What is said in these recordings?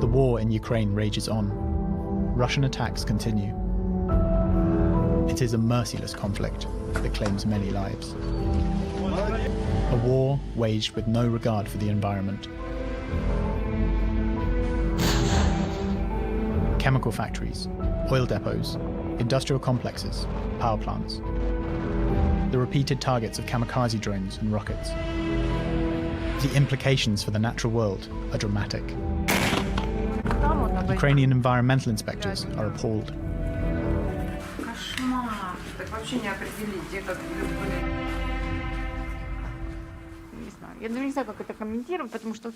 The war in Ukraine rages on. Russian attacks continue. It is a merciless conflict that claims many lives. A war waged with no regard for the environment. Chemical factories, oil depots, industrial complexes, power plants. The repeated targets of kamikaze drones and rockets. The implications for the natural world are dramatic. Ukrainian environmental inspectors are appalled. Я не знаю, как это комментировать, потому что,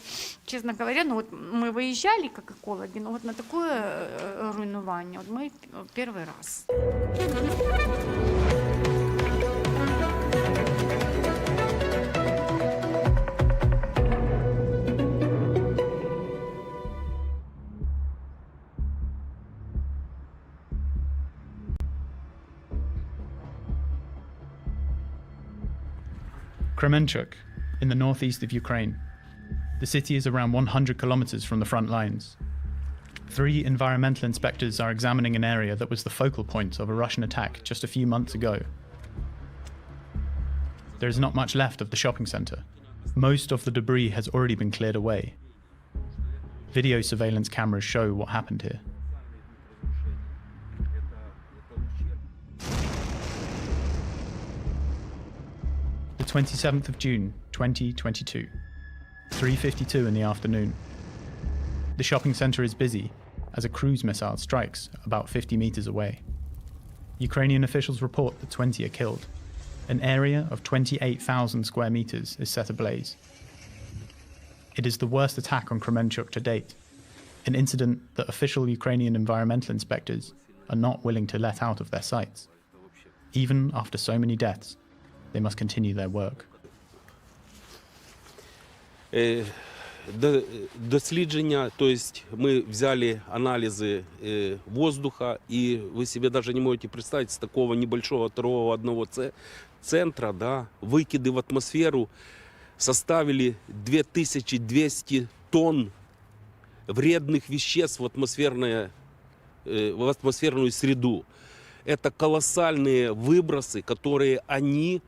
честно говоря, ну вот мы выезжали как экологи, но вот на такое руйнование вот мы первый раз. Kremenchuk, in the northeast of Ukraine. The city is around 100 kilometers from the front lines. 3 environmental inspectors are examining an area that was the focal point of a Russian attack just a few months ago. There is not much left of the shopping center. Most of the debris has already been cleared away. Video surveillance cameras show what happened here. The 27th of June, 2022, 3:52 in the afternoon. The shopping center is busy as a cruise missile strikes about 50 meters away. Ukrainian officials report that 20 are killed. An area of 28,000 square meters is set ablaze. It is the worst attack on Kremenchuk to date, an incident that official Ukrainian environmental inspectors are not willing to let out of their sights. Even after so many deaths, they must continue their work. Дослідження, то есть мы взяли анализы воздуха, и вы себе даже не можете представить, с такого небольшого торгового одного центра, да, выкиды в атмосферу составили 2200 тонн вредных веществ в атмосферную среду. Это колоссальные выбросы, которые они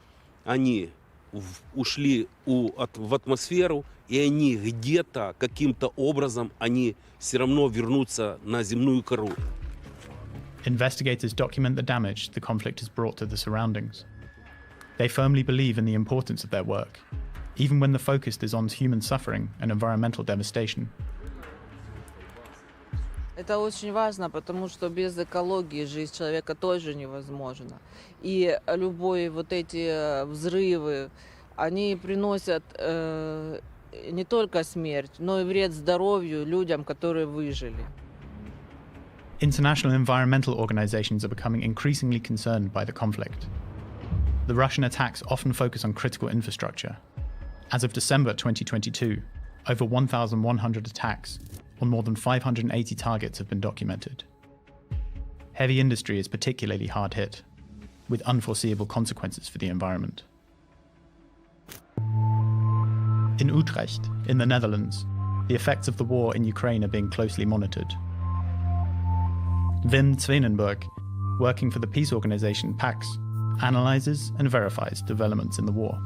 ушли в атмосферу, и они где-то, каким-то образом, они все равно вернутся на земную кору. Investigators document the damage the conflict has brought to the surroundings. They firmly believe in the importance of their work, even when the focus is on human suffering and environmental devastation. Это очень важно, потому что без экологии жизнь человека тоже невозможна. И любые вот эти взрывы, они приносят не только смерть, но и вред здоровью людям, которые выжили. International environmental organizations are becoming increasingly concerned by the conflict. The Russian attacks often focus on critical infrastructure. As of December 2022, over 1,100 attacks on more than 580 targets have been documented. Heavy industry is particularly hard hit, with unforeseeable consequences for the environment. In Utrecht, in the Netherlands, the effects of the war in Ukraine are being closely monitored. Wim Svenenberg, working for the peace organization PAX, analyzes and verifies developments in the war.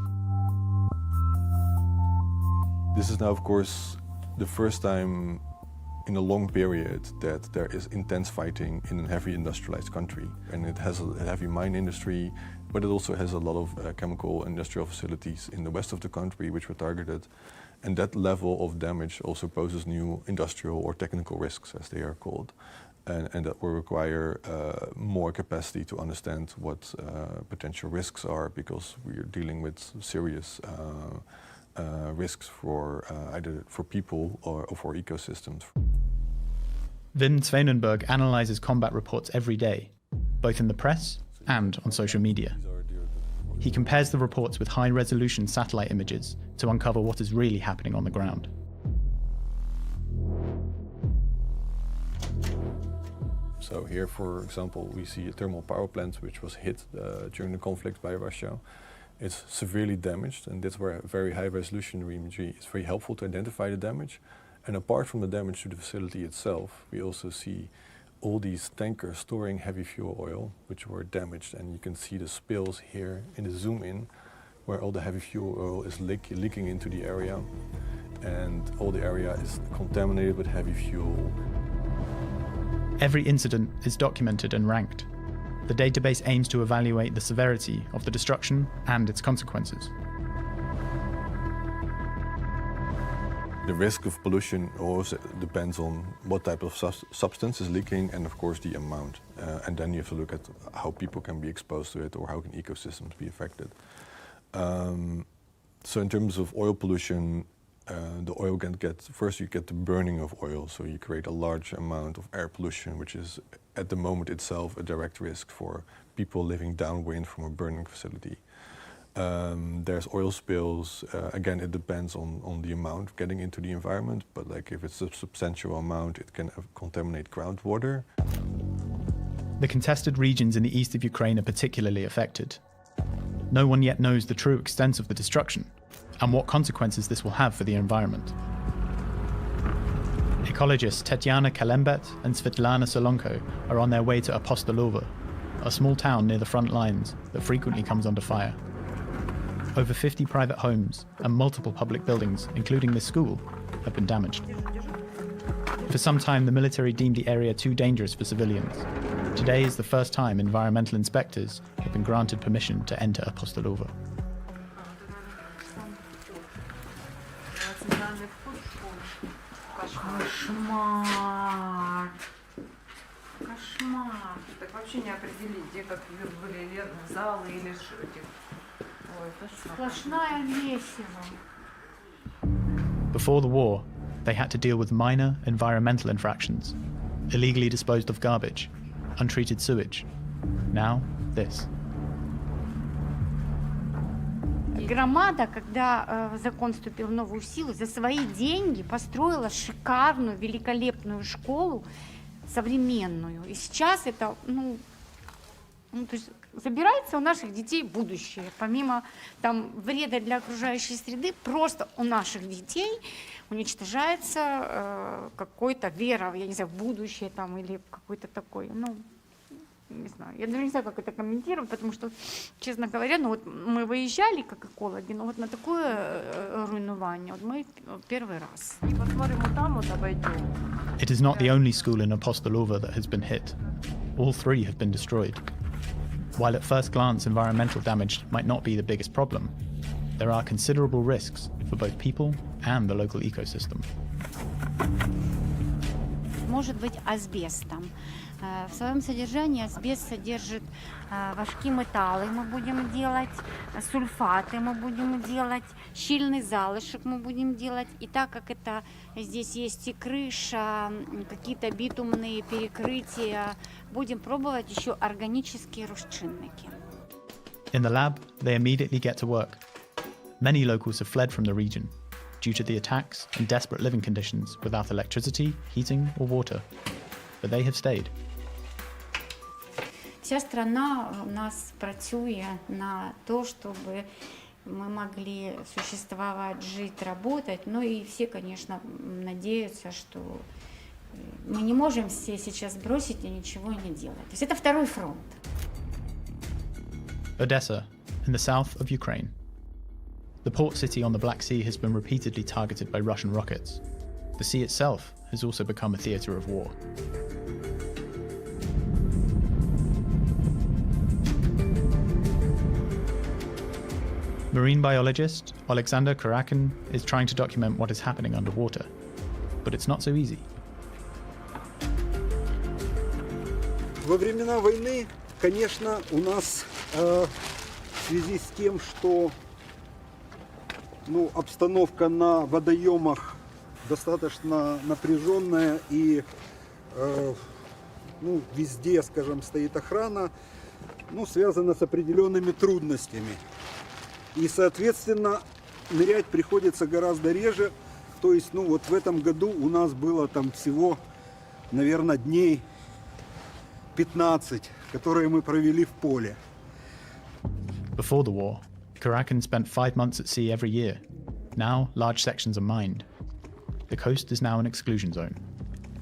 This is now, of course, the first time in a long period that there is intense fighting in a heavy industrialized country. And it has a heavy mine industry, but it also has a lot of chemical industrial facilities in the west of the country which were targeted. And that level of damage also poses new industrial or technical risks, as they are called. And that will require more capacity to understand what potential risks are, because we are dealing with serious risks for either for people or for ecosystems. Wim Svenenberg analyzes combat reports every day, both in the press and on social media. He compares the reports with high-resolution satellite images to uncover what is really happening on the ground. So here, for example, we see a thermal power plant which was hit during the conflict by Russia. It's severely damaged, and that's where very high-resolution imagery is very helpful to identify the damage. And apart from the damage to the facility itself, we also see all these tankers storing heavy fuel oil, which were damaged, and you can see the spills here in the zoom in, where all the heavy fuel oil is leaking into the area, and all the area is contaminated with heavy fuel. Every incident is documented and ranked. The database aims to evaluate the severity of the destruction and its consequences. The risk of pollution also depends on what type of substance is leaking and, of course, the amount. And then you have to look at how people can be exposed to it or how can ecosystems be affected. So in terms of oil pollution, the oil can get, first you get the burning of oil, so you create a large amount of air pollution, which is at the moment itself a direct risk for people living downwind from a burning facility. There's oil spills. Again, it depends on the amount getting into the environment, but like if it's a substantial amount, it can contaminate groundwater. The contested regions in the east of Ukraine are particularly affected. No one yet knows the true extent of the destruction and what consequences this will have for the environment. Ecologists Tetiana Kalembet and Svetlana Solonko are on their way to Apostolovo, a small town near the front lines that frequently comes under fire. Over 50 private homes and multiple public buildings, including this school, have been damaged. For some time, the military deemed the area too dangerous for civilians. Today is the first time environmental inspectors have been granted permission to enter Apostolovo. Кошмар. Кошмар. Так вообще не определить, где как были залы или эти. Ой, кошмар. Сплошное месиво. Before the war, they had to deal with minor environmental infractions, illegally disposed of garbage, untreated sewage. Now, this. Громада, когда закон вступил в новую силу, за свои деньги построила шикарную, великолепную школу, современную. И сейчас это, то есть забирается у наших детей будущее. Помимо там вреда для окружающей среды, просто у наших детей уничтожается какой-то вера, я не знаю, в будущее там или какой-то такой, не знаю. Я даже не знаю, как это комментировать, потому что, честно говоря, мы выезжали как экологи, но вот на такое руйнування мы первый раз. Посмотрим вот там, вот обойдем. It is not the only school in Apostolovo that has been hit. All three have been destroyed. While at first glance environmental damage might not be the biggest problem, there are considerable risks for both people and the local ecosystem. Может быть асбестом. В своем содержании асбест содержит важкие металлы, мы будем делать, сульфаты мы будем делать, щільний залишок мы будем делать. И так как это здесь есть и крыша, какие-то битумные перекрытия, будем пробовать еще органические расчинники. In the lab, they immediately get to work. Many locals have fled from the region due to the attacks and desperate living conditions without electricity, heating or water. But they have stayed. Вся страна у нас працює на то, чтобы мы могли существовать, жить, работать. Ну и все, конечно, надеются, что мы не можем все сейчас бросить и ничего не делать. То есть это второй фронт. Odessa, in the south of Ukraine. The port city on the Black Sea has been repeatedly targeted by Russian rockets. The sea itself has also become a theatre of war. Marine biologist Alexander Kurakin is trying to document what is happening underwater, but it's not so easy. Во времена войны, конечно, у нас в связи с тем, что обстановка на водоемах достаточно напряженная и везде, скажем, стоит охрана, связана с определенными трудностями. И, соответственно, нырять приходится гораздо реже. То есть, в этом году у нас было там всего, наверное, дней 15, которые мы провели в поле. Before the war, Kurakin spent 5 months at sea every year. Now, large sections are mined. the coast is now an exclusion zone.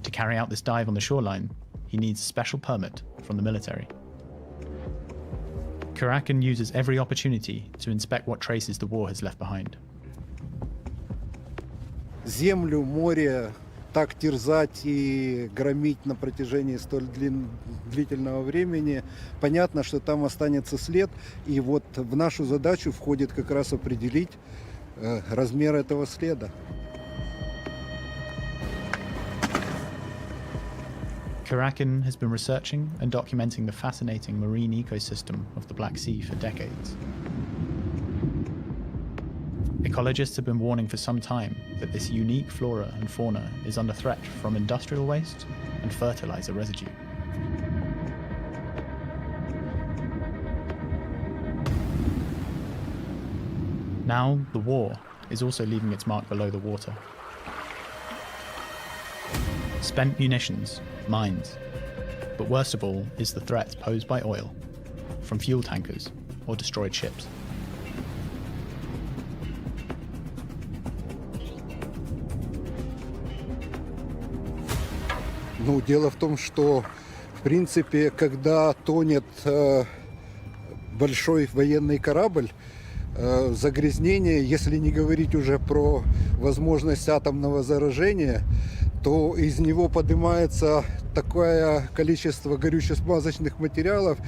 To carry out this dive on the shoreline, he needs a special permit from the military. Kurakin uses every opportunity to inspect what traces the war has left behind. Землю, море так терзать и громить на протяжении столь длительного времени, понятно, что там останется след, и вот в нашу задачу входит как раз определить размер этого следа. Kurakin has been researching and documenting the fascinating marine ecosystem of the Black Sea for decades. Ecologists have been warning for some time that this unique flora and fauna is under threat from industrial waste and fertilizer residue. Now, the war is also leaving its mark below the water. Spent munitions, mines, but worst of all is the threat posed by oil, from fuel tankers or destroyed ships. Ну, дело в том, что, в принципе, когда тонет большой военный корабль, загрязнение, если не говорить уже про возможность атомного заражения, то из него поднимается такое количество горюче-смазочных материалов,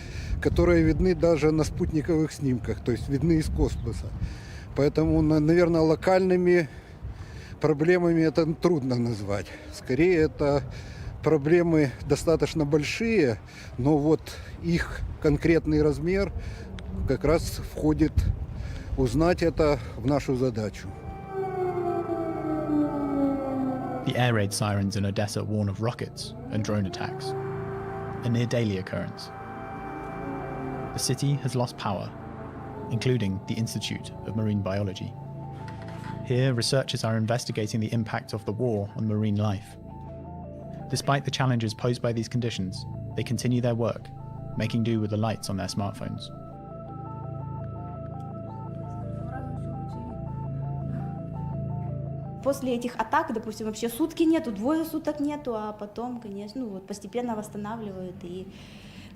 которые видны даже на спутниковых снимках, то есть видны из космоса. Поэтому, наверное, локальными проблемами это трудно назвать. Скорее, это проблемы достаточно большие, но вот их конкретный размер как раз входит узнать это в нашу задачу. The air raid sirens in Odessa warn of rockets and drone attacks, a near daily occurrence. The city has lost power, including the Institute of Marine Biology. Here, researchers are investigating the impact of the war on marine life. Despite the challenges posed by these conditions, they continue their work, making do with the lights on their smartphones. После этих атак, допустим, вообще сутки нету, двое суток нету, а потом, конечно, ну, вот постепенно восстанавливают. И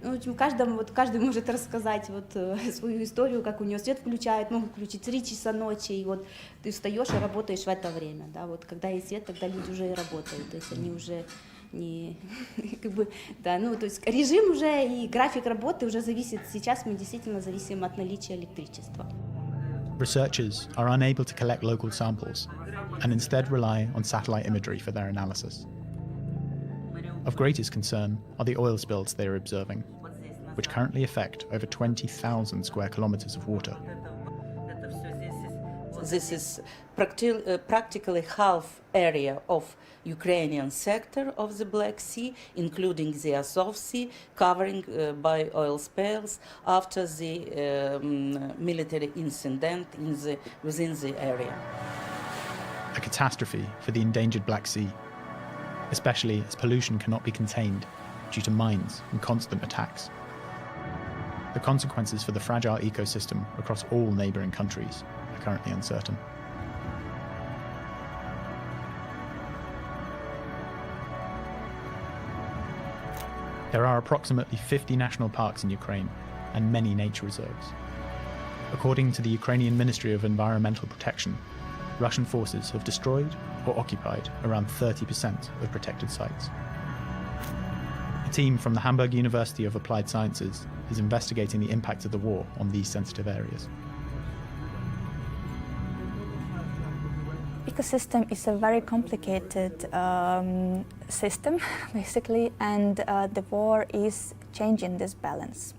ну, каждый может рассказать вот свою историю, как у него свет включают, могут включить 3 часа ночи, и вот ты встаешь и работаешь в это время. Да, вот когда есть свет, тогда люди уже и работают, то есть они уже не, как бы, да, ну, то есть режим уже и график работы уже зависит, сейчас мы действительно зависим от наличия электричества. Researchers are unable to collect local samples and instead rely on satellite imagery for their analysis. Of greatest concern are the oil spills they are observing, which currently affect over 20,000 square kilometers of water. This is practically half area of Ukrainian sector of the Black Sea, including the Azov Sea, covering by oil spills after the military incident within the area. A catastrophe for the endangered Black Sea, especially as pollution cannot be contained due to mines and constant attacks. The consequences for the fragile ecosystem across all neighbouring countries are currently uncertain. There are approximately 50 national parks in Ukraine and many nature reserves. According to the Ukrainian Ministry of Environmental Protection, Russian forces have destroyed or occupied around 30% of protected sites. A team from the Hamburg University of Applied Sciences is investigating the impact of the war on these sensitive areas. Ecosystem is a very complicated system, basically, and the war is changing this balance.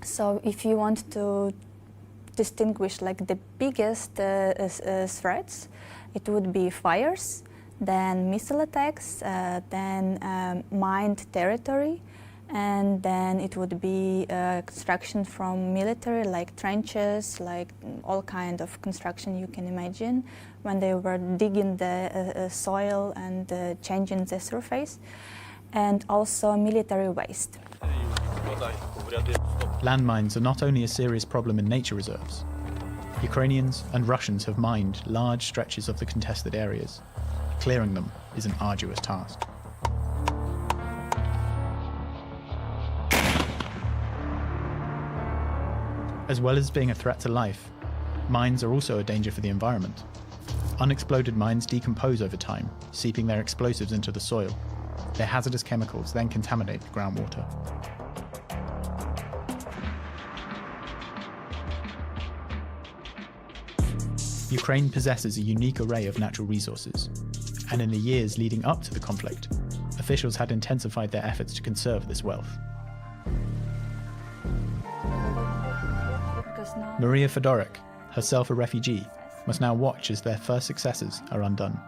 So if you want to distinguish like the biggest threats, it would be fires, then missile attacks, then mined territory, and then it would be construction from military, like trenches, like all kind of construction you can imagine, when they were digging the soil and changing the surface, and also military waste. Landmines are not only a serious problem in nature reserves. Ukrainians and Russians have mined large stretches of the contested areas, clearing them is an arduous task. As well as being a threat to life, mines are also a danger for the environment. Unexploded mines decompose over time, seeping their explosives into the soil. Their hazardous chemicals then contaminate the groundwater. Ukraine possesses a unique array of natural resources, and in the years leading up to the conflict, officials had intensified their efforts to conserve this wealth. Maria Fedoruk, herself a refugee, must now watch as their first successes are undone.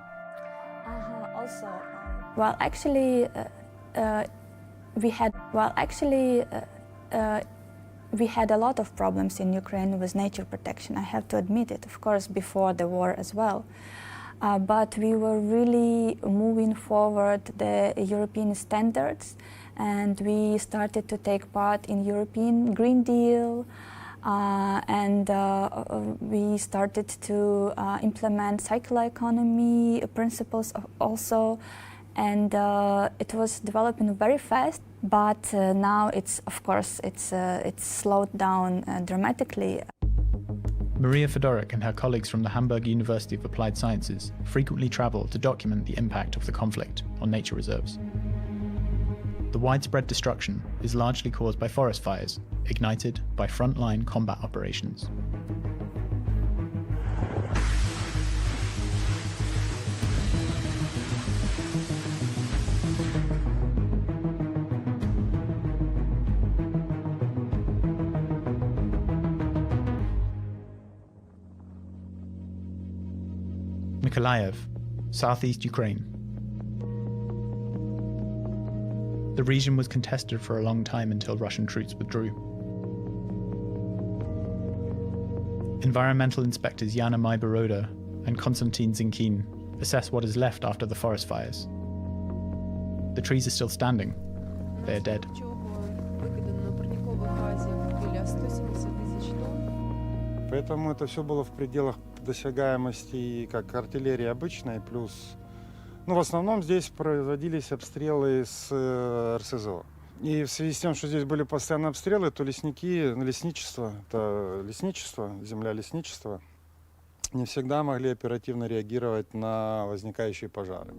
Well, actually, we had a lot of problems in Ukraine with nature protection. I have to admit it, of course, before the war as well. But we were really moving forward the European standards, and we started to take part in European Green Deal, and we started to implement circular economy principles also, and it was developing very fast. But now it's slowed down dramatically. Maria Fedoruk and her colleagues from the Hamburg University of Applied Sciences frequently travel to document the impact of the conflict on nature reserves. The widespread destruction is largely caused by forest fires, ignited by frontline combat operations. Mykolaiv, southeast Ukraine. The region was contested for a long time until Russian troops withdrew. Environmental inspectors Yana Maiboroda and Konstantin Zinkin assess what is left after the forest fires. The trees are still standing. They are dead. Поэтому это все было в пределах досягаемости как артиллерии обычной, плюс, в основном здесь производились обстрелы с РСЗО. И в связи с тем, что здесь были постоянные обстрелы, то лесничество, земля лесничества, не всегда могли оперативно реагировать на возникающие пожары.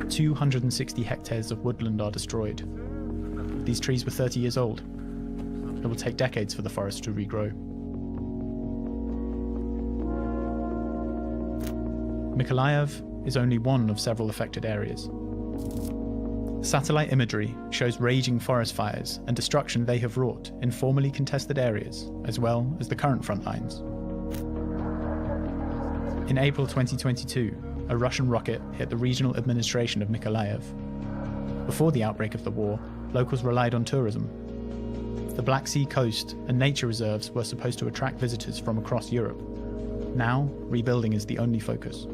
260 hectares of woodland are destroyed. These trees were 30 years old. It will take decades for the forest to regrow. Mykolaiv is only one of several affected areas. Satellite imagery shows raging forest fires and destruction they have wrought in formerly contested areas, as well as the current front lines. In April 2022, a Russian rocket hit the regional administration of Mykolaiv. Before the outbreak of the war, locals relied on tourism. The Black Sea coast and nature reserves were supposed to attract visitors from across Europe. Now, rebuilding is the only focus.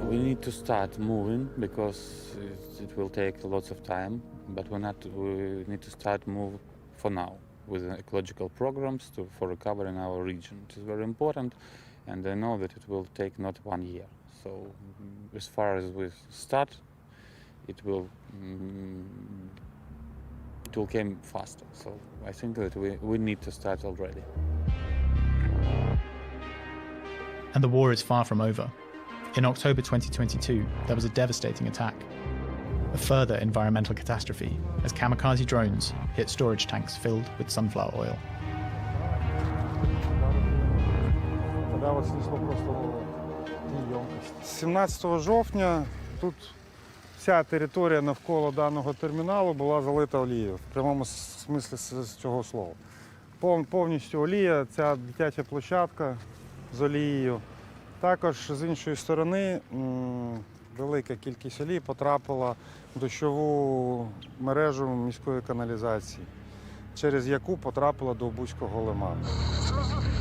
We need to start moving because it will take lots of time, but we need to start move for now with ecological programs for recovering our region. It is very important, and I know that it will take not 1 year. So as far as we start, it will come faster. So I think that we need to start already. And the war is far from over. In October 2022, there was a devastating attack. A further environmental catastrophe as kamikaze drones hit storage tanks filled with sunflower oil. З 17 жовтня тут вся територія навколо даного терміналу була залита олією, в прямому смислі з цього слова. Повністю олія, ця дитяча площадка з олією. Також з іншої сторони велика кількість олії потрапила в дощову мережу міської каналізації, через яку потрапила до Бузького лиману.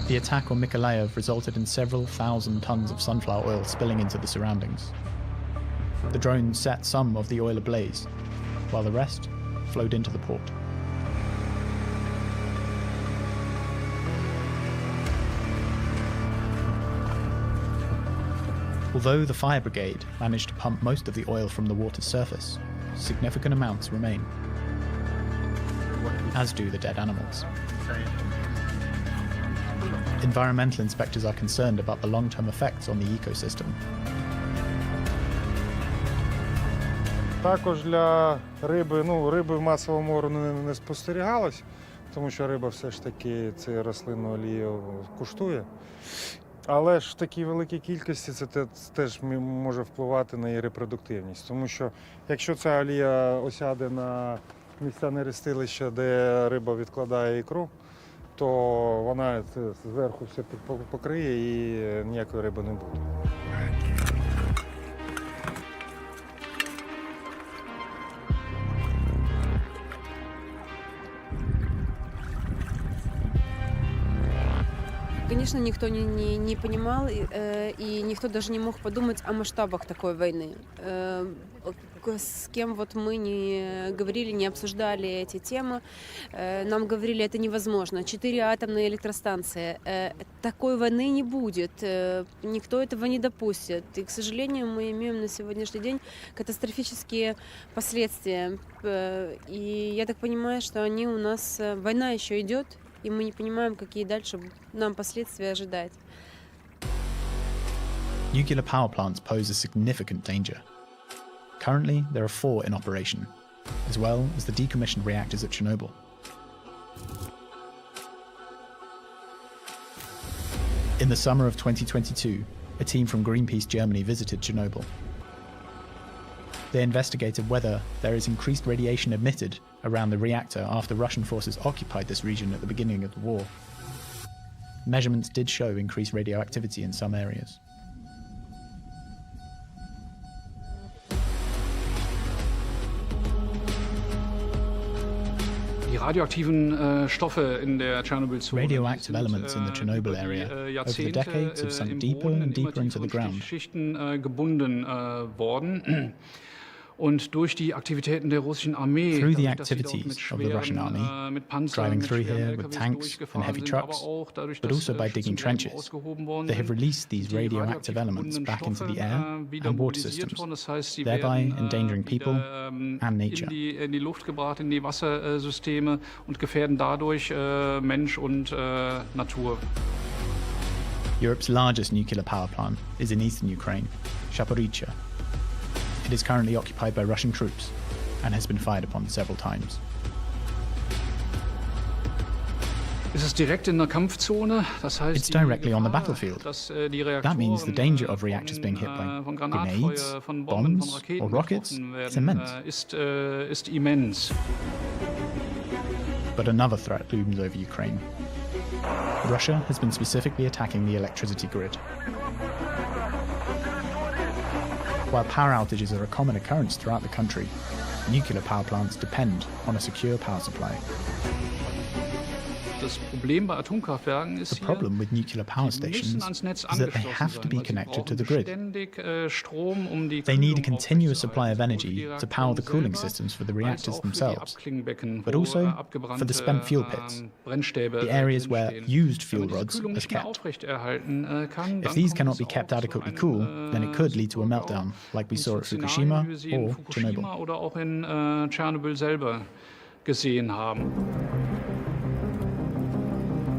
The attack on Mykolaiv resulted in several thousand tons of sunflower oil spilling into the surroundings. The drones set some of the oil ablaze, while the rest flowed into the port. Although the fire brigade managed to pump most of the oil from the water's surface, significant amounts remain, as do the dead animals. Environmental inspectors are concerned about the long-term effects on the ecosystem. Також для риби, риби в масовому морі не спостерігалось, тому що риба все ж таки цю рослинну олію куштує. Але ж в такій великій кількості це теж може впливати на її репродуктивність. Тому що якщо ця олія осяде на місця нерестилища, де риба відкладає ікру, то вона зверху все покриє і ніякої риби не буде. Конечно, никто не понимал, и никто даже не мог подумать о масштабах такой войны. С кем вот мы не говорили, не обсуждали эти темы, нам говорили, это невозможно. 4 атомные электростанции. Такой войны не будет, никто этого не допустит. И, к сожалению, мы имеем на сегодняшний день катастрофические последствия. И я так понимаю, что они у нас... Война еще идет, и мы не понимаем, какие дальше нам последствия ожидать. Nuclear power plants pose a significant danger. Currently, there are 4 in operation, as well as the decommissioned reactors at Chernobyl. In the summer of 2022, a team from Greenpeace Germany visited Chernobyl. They investigated whether there is increased radiation emitted around the reactor after Russian forces occupied this region at the beginning of the war. Measurements did show increased radioactivity in some areas. Radioactive elements in the Chernobyl area over the decades have sunk deeper and deeper into the ground. Through the activities of the Russian army, driving through here with tanks and heavy trucks, but also by digging trenches, they have released these radioactive elements back into the air and water systems, thereby endangering people and nature. Europe's largest nuclear power plant is in eastern Ukraine, Zaporizhzhia. It is currently occupied by Russian troops and has been fired upon several times. It's directly on the battlefield. That means the danger of reactors being hit by grenades, bombs, or rockets is immense. But another threat looms over Ukraine. Russia has been specifically attacking the electricity grid. While power outages are a common occurrence throughout the country, nuclear power plants depend on a secure power supply. The problem with nuclear power stations is that they have to be connected to the grid. They need a continuous supply of energy to power the cooling systems for the reactors themselves, but also for the spent fuel pits, the areas where used fuel rods are kept. If these cannot be kept adequately cool, then it could lead to a meltdown, like we saw at Fukushima or Chernobyl.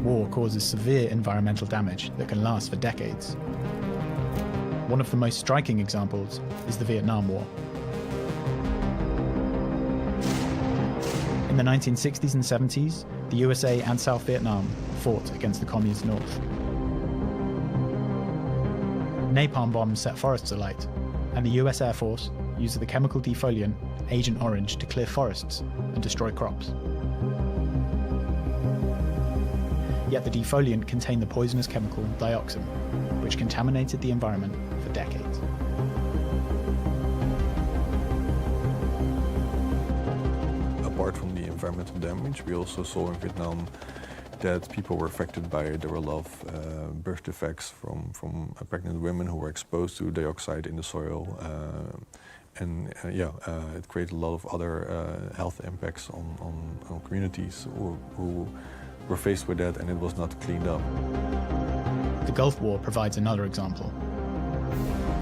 War causes severe environmental damage that can last for decades. One of the most striking examples is the Vietnam War. In the 1960s and 70s, the USA and South Vietnam fought against the Communist North. Napalm bombs set forests alight, and the US Air Force used the chemical defoliant Agent Orange to clear forests and destroy crops. Yet the defoliant contained the poisonous chemical dioxin, which contaminated the environment for decades. Apart from the environmental damage, we also saw in Vietnam that people were affected by, there were a lot of birth defects from pregnant women who were exposed to dioxide in the soil. It created a lot of other health impacts on communities who were faced with that, and it was not cleaned up. The Gulf War provides another example.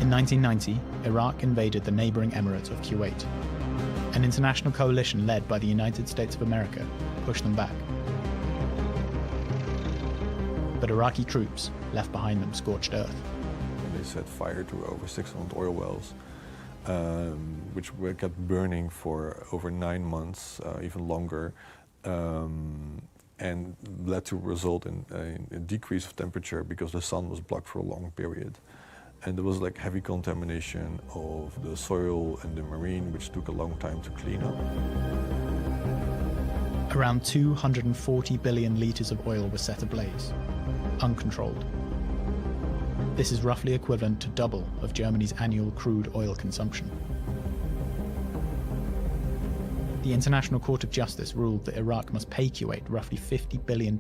In 1990, Iraq invaded the neighboring emirate of Kuwait. An international coalition led by the United States of America pushed them back. But Iraqi troops left behind them scorched earth. They set fire to over 600 oil wells, which kept burning for over 9 months, even longer, and led to result in a decrease of temperature because the sun was blocked for a long period. And there was like heavy contamination of the soil and the marine, which took a long time to clean up. Around 240 billion litres of oil was set ablaze, uncontrolled. This is roughly equivalent to double of Germany's annual crude oil consumption. The International Court of Justice ruled that Iraq must pay Kuwait roughly $50 billion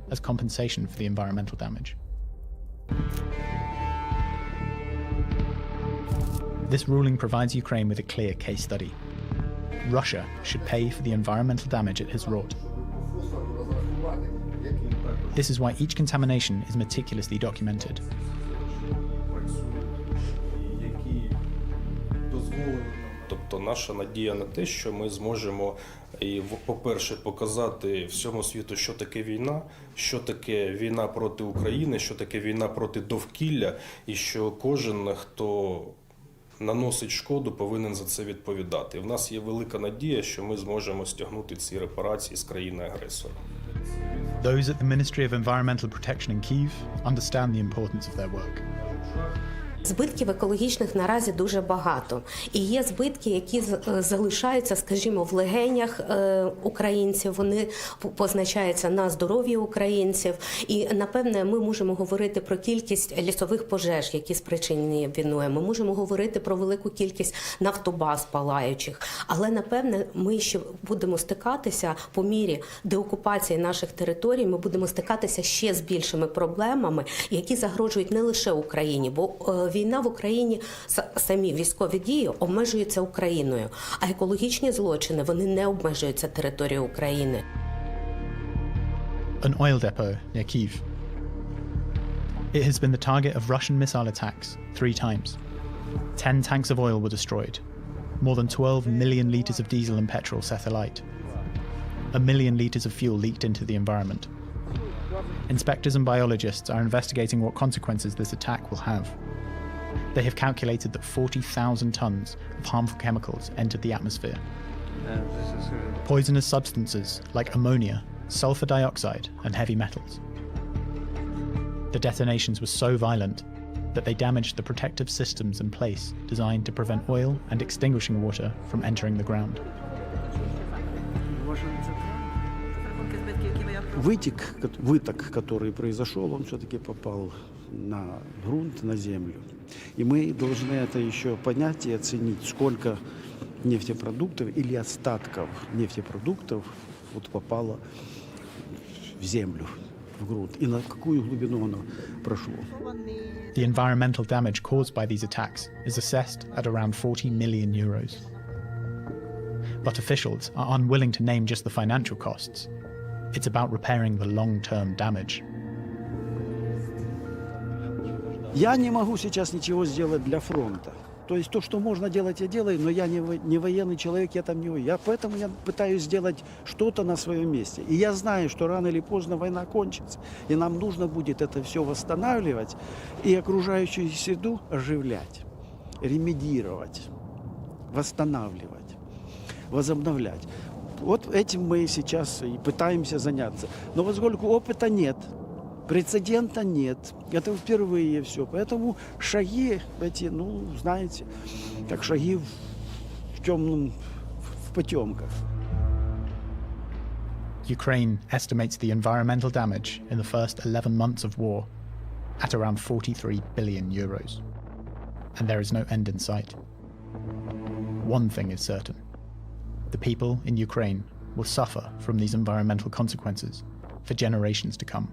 as compensation for the environmental damage. This ruling provides Ukraine with a clear case study. Russia should pay for the environmental damage it has wrought. This is why each contamination is meticulously documented. Тобто наша надія на те, що ми зможемо, по-перше, показати всьому світу, що таке війна проти України, що таке війна проти довкілля, і що кожен, хто наносить шкоду, повинен за це відповідати. В нас є велика надія, що ми зможемо стягнути ці репарації з країни-агресора. Those at the Ministry of Environmental Protection in Kyiv understand the importance of their work. Збитків екологічних наразі дуже багато. І є збитки, які залишаються, скажімо, в легенях українців, вони позначаються на здоров'ї українців. І, напевне, ми можемо говорити про кількість лісових пожеж, які спричинені війною. Ми можемо говорити про велику кількість нафтобаз палаючих. Але, напевне, ми ще будемо стикатися по мірі деокупації наших територій, ми будемо стикатися ще з більшими проблемами, які загрожують не лише Україні, бо війна в Україні, самі військові дії обмежуються Україною, а екологічні злочини, вони не обмежуються територією України. An oil depot near Kyiv. It has been the target of Russian missile attacks 3 times. 10 tanks of oil were destroyed. More than 12 million litres of diesel and petrol set alight. 1 million litres of fuel leaked into the environment. Inspectors and biologists are investigating what consequences this attack will have. They have calculated that 40,000 tons of harmful chemicals entered the atmosphere. Poisonous substances like ammonia, sulfur dioxide, and heavy metals. The detonations were so violent that they damaged the protective systems in place designed to prevent oil and extinguishing water from entering the ground. Выток, который произошел, он все-таки попал на грунт, на землю. И мы должны это еще понять и оценить, сколько нефтепродуктов или остатков нефтепродуктов вот попало в землю, в грунт, и на какую глубину оно прошло. The environmental damage caused by these attacks is assessed at around 40 million euros. But officials are unwilling to name just the financial costs. It's about repairing the long-term damage. Я не могу сейчас ничего сделать для фронта. То есть то, что можно делать, я делаю, но я не военный человек, я там не воюю. Поэтому я пытаюсь сделать что-то на своем месте. И я знаю, что рано или поздно война кончится. И нам нужно будет это все восстанавливать и окружающую среду оживлять, ремедировать, восстанавливать, возобновлять. Вот этим мы сейчас и пытаемся заняться. Но поскольку опыта нет, прецедента нет, это впервые все. Поэтому шаги эти, ну, знаете, как шаги в темном, в потемках. Ukraine estimates the environmental damage in the first 11 months of war at around 43 billion euros. And there is no end in sight. One thing is certain. The people in Ukraine will suffer from these environmental consequences for generations to come.